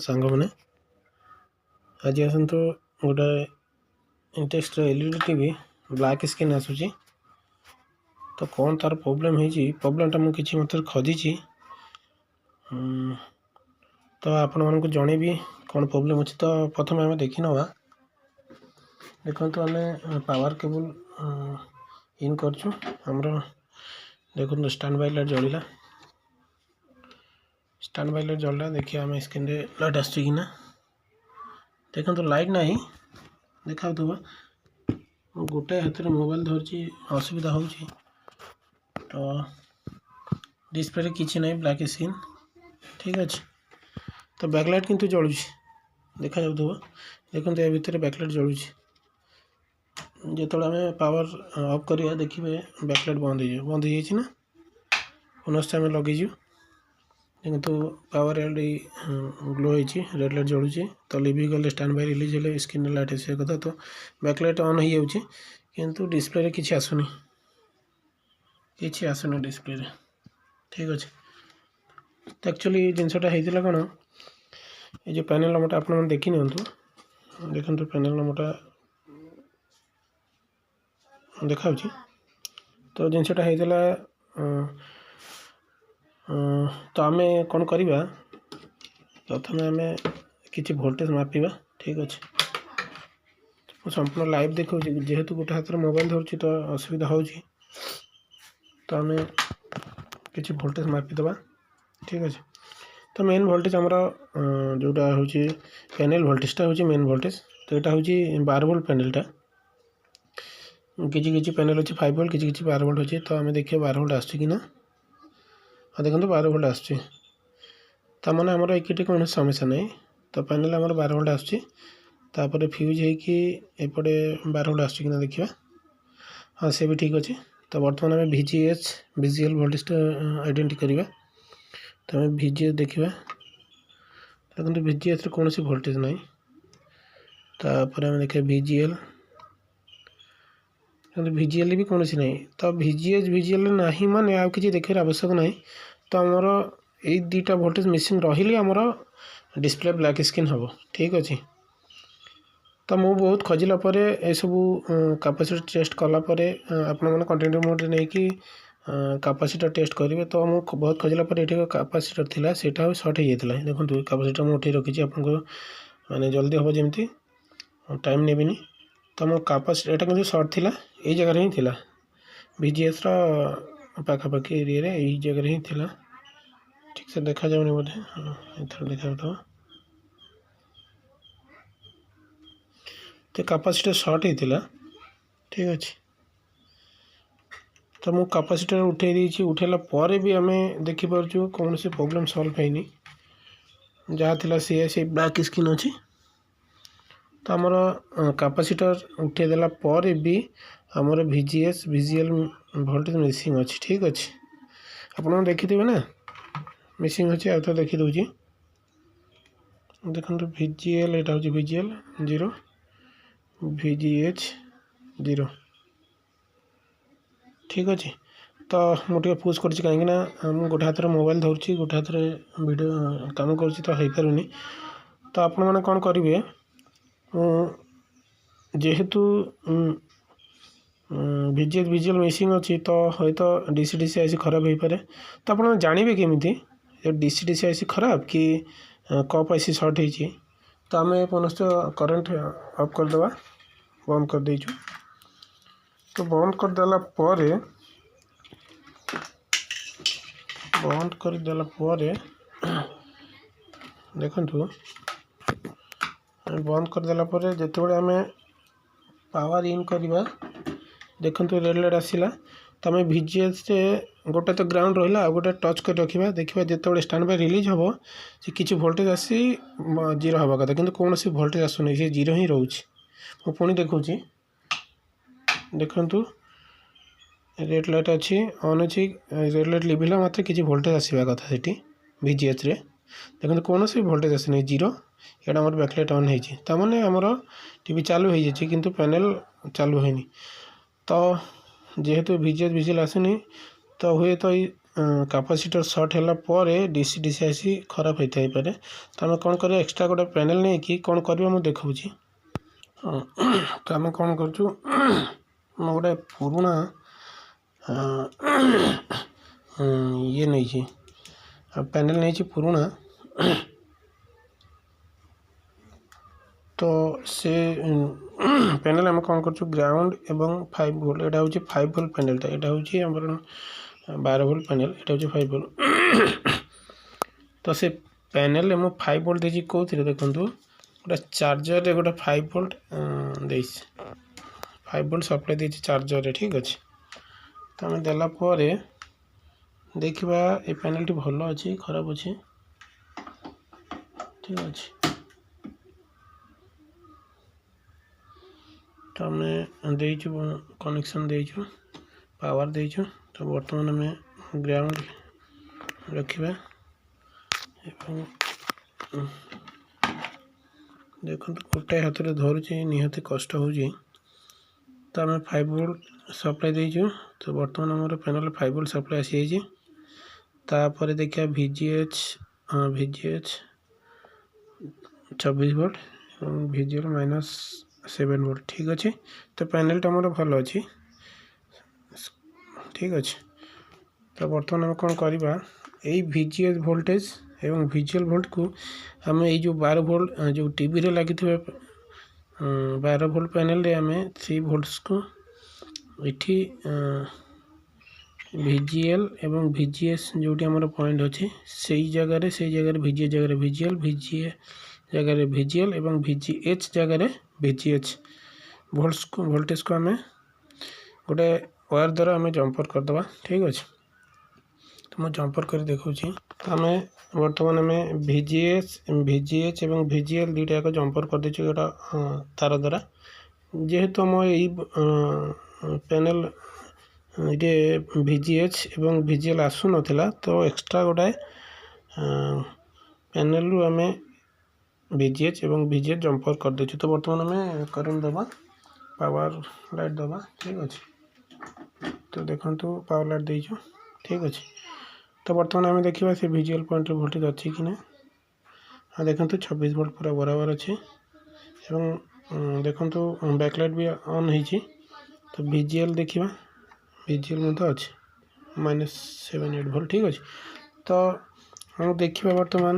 सांग मैंने आज आसतु गोटे Intex LED TV black screen आसूची तो कौन तार प्रोब्लेम है प्रोब्लेमटा मुझे किसी मत खोजी तो आपण मानक जनइबी कौन प्रोब्लेम अच्छे। तो प्रथम आम देखी नवा देखो आम पावर केबल इन करमर देखो स्टैंड बाय लाइट जलिला स्टैंड बाय लाइट जल्ला देखिए आम स्क्रीन रे लाइट आसना देखो तो लाइट ना देखा गोटे हाथ में मोबाइल धरची असुविधा हो तो डिस्प्ले किसी ना ब्लैक स्क्रीन ठीक अच्छे। तो बैकलाइट किंतु जलूँ देखा जाऊ देखो या भितर बैकलाइट जलूँ जो आम पावर ऑफ करिया देखिए बैकलाइट बंद हो जाए ना पुनश्च आम लगे देखो पावर एलईडी ग्लो होती रेड लाइट जलूँ तो लिवी गले स्टैंड बाय रिलीज हेल्ले स्क्रीन लाइट आसा कथा तो बैकलाइट ऑन हो जाए किंतु डिस्प्ले किसी आसुनी डिस्प्ले ठीक अच्छे। तो एक्चुअली जिनसटा होता कौन ये जो पैनल नंबरटा आप देखी नि देखो पैनल नंबरटा देखा तो जिनसटा होता तो आम कौन करवा प्रथम आम कि वोल्टेज मापिबा ठीक अच्छे। संपूर्ण लाइव देखा जेहेतु गोटे हाथ में मोबाइल धरची तो असुविधा हो तो आम कि वोल्टेज मापिदे ठीक अच्छे। तो मेन वोल्टेज आमर जोटा हूँ पैनल वोल्टेजटा हूँ मेन वोल्टेज तो यहाँ हूँ 12 वोल्ट पैनलटा किसी पैनल अच्छे 5 वोल्ट किसी 12 वोल्ट अच्छे। तो आम देखिए 12 वोल्ट आसना हाँ देखो 12 वोल्ट आसने आमर ये कौन समस्या ना तो पैनल आमर 12 वोल्ट आसपर फ्यूज होपटे 12 वोल्ट आसना देखा हाँ से भी ठीक अच्छे। तो बर्तमान आम VGH VGL वोल्टेजटा आइडेंटिटी करवा तो आम VGH देखा देखो VGH कौन सी वोल्टेज ना तापर आम देखा VGL VGL भी कौन सी ना तो VGH VGL ना माने आउ कि देखार आवश्यक ना तो आमर ये दुटा वोल्टेज मिसिंग रही आमर डिस्प्ले ब्लैक स्क्रीन हम ठीक अच्छे। तो मु बहुत खोजला ये सबू कैपेसिटर टेस्ट कलापर आपण कंटिन्यू मोड नहीं कि कैपेसिटर टेस्ट करेंगे तो मुझे बहुत खोजला ये कैपेसिटर थिला सेटा सर्ट हो जाता देखो कैपेसिटर मुझे रखी आपको माने जल्दी हम जमी टाइम नेबिनी तो मो कैपेसिटर यहाँ कि सर्ट थिला यही जगह ही थिला VGH पाखापाखि एरिया यही जगह ही थिला ठीक से देखा जाऊनी बोधे इधर देखा तो कैपेसिटर सर्ट होता ठीक अच्छे। तो मु कैपेसिटर उठे देती उठेला पर भी आम देखिपुर कौन से प्रोब्लेम सॉल्व है जहाँ थिला सी ब्लैक स्क्रीन अच्छी। तो आमर कैपेसिटर उठेदेला पर भी आमर VGH VGL वोल्टेज मिसिंग अच्छी ठीक अच्छे। आप देखिथे ना मिसिंग अच्छे आ तो देखी दूची देखो VGL यहाँ हूँ VGL 0 VGH 0 ठीक अच्छे। तो मुझे पुश कर कहीं गोटे हाथ में मोबाइल धरची गोटे हाथ में वीडियो काम कर तो हो पारूनी तो आपण मैंने कौन करेंगे जेहेतु VGH VGL मिसिंग अच्छी तो हई तो DC DC आईसी खराब हो पारे तो आप जानवे केमी DC DC आईसी खराब कि कप आईसी सर्ट हो तो आम पुनश्च करेन्ट ऑफ करदे बंद कर देचु। तो बंद करदेला देखु बंद करदेला जिते आम पावर इन करवा देखो रेड लाइट आसला तो आम VGH से गोटे तो ग्राउंड रहा आ गोटे टच कर रखा देखा जो स्टैंड बाय रिलीज हम से किसी वोल्टेज आसी 0 हवा कथा कि कौन सी वोल्टेज आसुना सी 0 ही रोचे मु पुणी देखा देखु रेड लाइट अच्छी ऑन अच्छी रेड लाइट लिभिला मात्र किसी वोल्टेज आसवा कथा से VGH रे देखो कौन सी वोल्टेज आसना 0 यहाँ आम बैकलाइट ऑन हो मैंने आमर टीवी चालू हो जाए किंतु पैनल चालू होनी तो जेहेतु VGH VGL आसनी तो हुए तो कैपेसिटर सर्ट है डीसी डीसी आसी खराब होता है पारे तो आम कौन कर एक्सट्रा गोटे पैनल नहीं कि कौन करवा मुझे देखा तो आम कौन कर गोटे पुराणा ये नहीं पैनल नहीं पुराणा तो से पैनल आम कौन कर ग्राउंड एवं 5 वोल्ट यहाँ हूँ 5 वोल्ट पैनल यहाँ हूँ आम 12 वोल्ट पैनल यहाँ हूँ 5 वोल्ट तो से पैनल मु 5 वोल्ट देती कौन देखो गोटे चार्जर गोटे 5 वोल्ट 5 वोल्ट सप्लाई देती चार्जर ठीक अच्छे तो आम देला देखा ये पैनल टी भल अच्छे खराब अच्छे ठीक अच्छे तो आम देचु कनेक्शन देचु पावर देचु तो बर्तमान आम ग्राउंड रखा देखो गोटे हाथ में धरुचे निहाती कष्ट हो तो आम 5 वोल्ट सप्लाई देचु तो बर्तमान आम पैनल 5 वोल्ट सप्लाई आसी जाइए तापर देखिए VGH 24 वोल्ट और VGL -7 वोल्ट ठीक अच्छे तो पैनल टा मोर भल अच्छी ठीक अच्छे तो बर्तमान आम कौन करवा यही VGH वोल्टेज एवं VGL वोल्ट को आम ये जो 12 वोल्ट जो टीवी रे लगी 12 वोल्ट पैनल रे आम 3 वोल्ट्स को इठी VGL एवं VGS जोटी आमर पॉइंट अच्छे से जगह VGS जगह VGL जगह VGL एवं VGH जगह VGH वोल्टेज को आम गोटे वायर द्वारा आम जम्पर करदे ठीक अच्छे तो मुझे जम्पर कर देखा तो आम बर्तमान आम VGH एवं VGL दुईटा जाक जम्पर कर देचु गोटा तार द्वारा जेहेतु आम यही पैनल ये VGH एवं VGL आसु नथिला तो एक्स्ट्रा गोटाए पैनल रु आम VGH एवं VGH जम्पर कर देचु तो बर्तमान आम करेंट दबा पावर लाइट दबा ठीक अच्छे तो देखो पावर लाइट देचु ठीक अच्छे तो बर्तमान आम देखा से VGL पॉइंट वोल्टेज अच्छी कि ना हाँ देखो 26 वोल्ट पूरा बराबर अच्छे एवं देखो बैकलाइट भी ऑन है तो VGL देखा VGL अच्छे -7-8 वोल्ट ठीक अच्छे तो हम देखा बर्तमान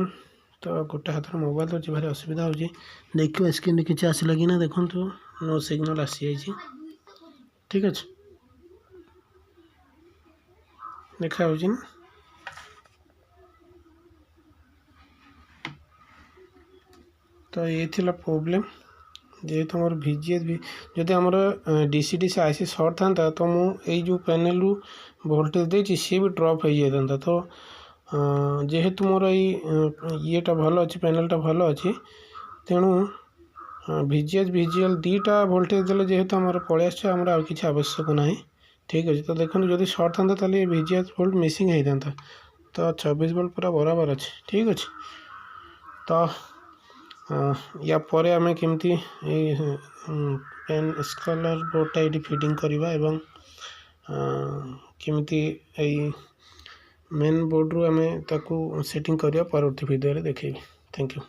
तो गोटे हाथ में मोबाइल अच्छे भारी असुविधा हो देखिए स्क्रीन किसी आसला कि ना देखो नो सिग्नल आसी जाइए ठीक अच्छे देखा हो ना तो ये थिला प्रॉब्लम जेहेतु आम VGH भी जदि आमर डीसी डीसी आईसी सर्ट था तो मुझे जो पैनल रु वोल्टेज देती सी भी ड्रॉप हो जाता तो जेहेतु मोर येटा भल अच्छे पैनलटा भल अच्छे तेणु VGH VGL दुईटा वोल्टेज देले जेहेतु आमर पलि आमर आ किसी आवश्यक ना ठीक अच्छे तो देखो जब सर्ट था ताले VGH वोल्ट मिसिंग होता तो 24 वोल्ट पूरा बराबर अच्छे ठीक अच्छे तो या परे आमे केमती पेन स्कलर बोर्डटा ये फिटिंग करवा एवं केमती मेन बोर्ड रु आमे ताकू सेटिंग करवा परवर्ती वीडियो रे देखिए थैंक यू।